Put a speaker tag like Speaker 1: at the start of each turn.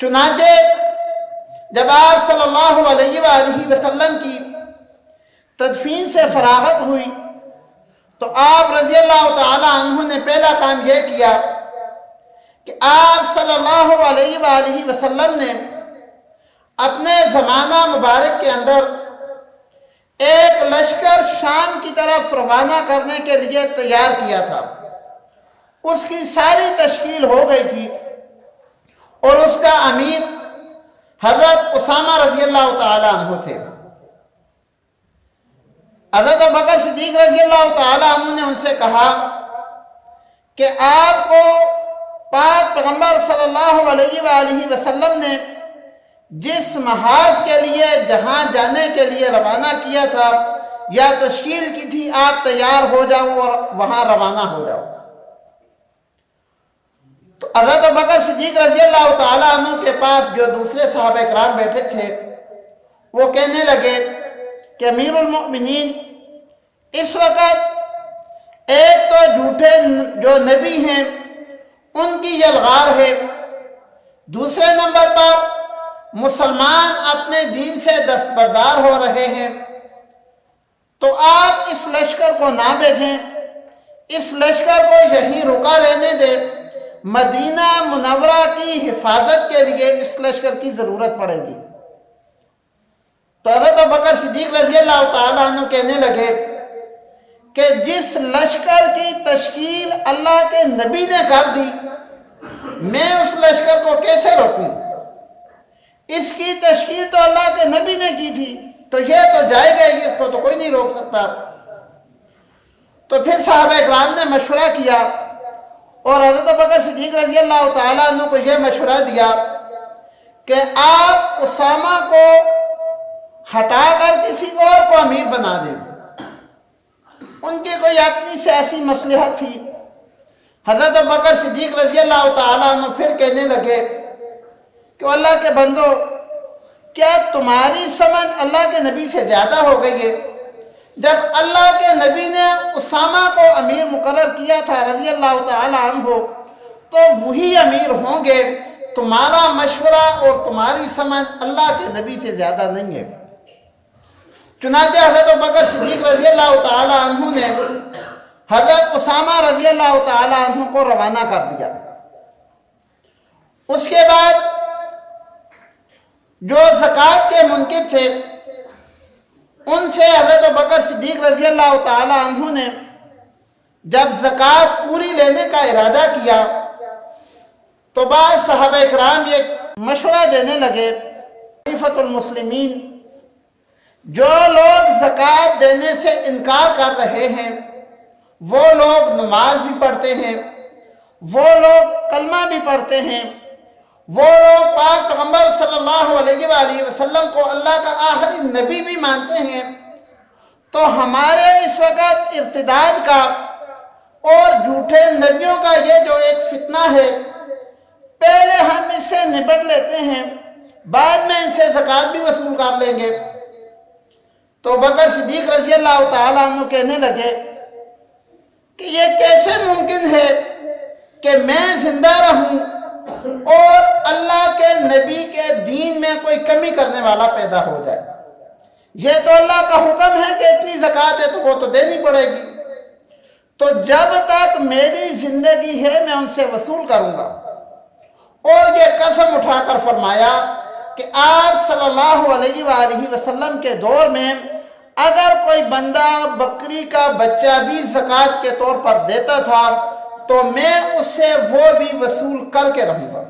Speaker 1: چنانچہ جب آپ صلی اللہ علیہ وآلہ وسلم کی تدفین سے فراغت ہوئی تو آپ رضی اللہ تعالی عنہ نے پہلا کام یہ کیا کہ آپ صلی اللہ علیہ وآلہ وسلم نے اپنے زمانہ مبارک کے اندر ایک لشکر شام کی طرف روانہ کرنے کے لیے تیار کیا تھا۔ اس کی ساری تشکیل ہو گئی تھی اور اس کا امیر حضرت اسامہ رضی اللہ تعالی عنہ تھے۔ حضرت ابوبکر صدیق رضی اللہ تعالی عنہ نے ان سے کہا کہ آپ کو پاک پیغمبر صلی اللہ علیہ وآلہ وسلم نے جس محاذ کے لیے جہاں جانے کے لیے روانہ کیا تھا یا تشکیل کی تھی، آپ تیار ہو جاؤ اور وہاں روانہ ہو جاؤ۔ تو حضرت ابوبکر صدیق رضی اللہ تعالیٰ عنہ کے پاس جو دوسرے صحابہ کرام بیٹھے تھے وہ کہنے لگے کہ امیر المؤمنین، اس وقت ایک تو جھوٹے جو نبی ہیں ان کی یلغار ہے، دوسرے نمبر پر مسلمان اپنے دین سے دستبردار ہو رہے ہیں، تو آپ اس لشکر کو نہ بھیجیں، اس لشکر کو یہیں رکا رہنے دیں، مدینہ منورہ کی حفاظت کے لیے اس لشکر کی ضرورت پڑے گی۔ تو حضرت ابوبکر صدیق رضی اللہ تعالیٰ عنہ کہنے لگے کہ جس لشکر کی تشکیل اللہ کے نبی نے کر دی، میں اس لشکر کو کیسے روکوں؟ اس کی تشکیل تو اللہ کے نبی نے کی تھی، تو یہ تو جائے گا ہی، اس کو تو کوئی نہیں روک سکتا۔ تو پھر صحابہ اکرام نے مشورہ کیا اور حضرت ابوبکر صدیق رضی اللہ تعالیٰ عنہ کو یہ مشورہ دیا کہ آپ اسامہ کو ہٹا کر کسی اور کو امیر بنا دیں۔ ان کی کوئی اپنی سیاسی مصلحت تھی۔ حضرت ابوبکر صدیق رضی اللہ تعالیٰ عنہ پھر کہنے لگے کہ اللہ کے بندو، کیا تمہاری سمجھ اللہ کے نبی سے زیادہ ہو گئی ہے؟ جب اللہ کے نبی نے اسامہ کو امیر مقرر کیا تھا رضی اللہ تعالی عنہ، تو وہی امیر ہوں گے۔ تمہارا مشورہ اور تمہاری سمجھ اللہ کے نبی سے زیادہ نہیں ہے۔ چنانچہ حضرت ابوبکر صدیق رضی اللہ تعالی عنہ نے حضرت اسامہ رضی اللہ تعالی عنہ کو روانہ کر دیا۔ اس کے بعد جو زکوٰۃ کے منکر تھے ان سے حضرت ابوبکر صدیق رضی اللہ تعالی عنہ نے جب زکوٰۃ پوری لینے کا ارادہ کیا تو بعض صحابہ اکرام یہ مشورہ دینے لگے، خلیفۃ المسلمین، جو لوگ زکوٰۃ دینے سے انکار کر رہے ہیں، وہ لوگ نماز بھی پڑھتے ہیں، وہ لوگ کلمہ بھی پڑھتے ہیں، وہ لوگ پاک پیغمبر صلی اللہ علیہ وآلہ وسلم کو اللہ کا آخری نبی بھی مانتے ہیں، تو ہمارے اس وقت ارتداد کا اور جھوٹے نبیوں کا یہ جو ایک فتنہ ہے، پہلے ہم اس سے نپٹ لیتے ہیں، بعد میں ان سے زکوٰۃ بھی وصول کر لیں گے۔ تو ابوبکر صدیق رضی اللہ تعالیٰ عنہ کہنے لگے کہ یہ کیسے ممکن ہے کہ میں زندہ رہوں اور اللہ کے نبی کے دین میں کوئی کمی کرنے والا پیدا ہو جائے؟ یہ تو اللہ کا حکم ہے کہ اتنی زکوٰۃ ہے تو وہ تو دینی پڑے گی، تو جب تک میری زندگی ہے میں ان سے وصول کروں گا۔ اور یہ قسم اٹھا کر فرمایا کہ آپ صلی اللہ علیہ وآلہ وسلم کے دور میں اگر کوئی بندہ بکری کا بچہ بھی زکوٰۃ کے طور پر دیتا تھا تو میں اس سے وہ بھی وصول کر کے رہوں گا۔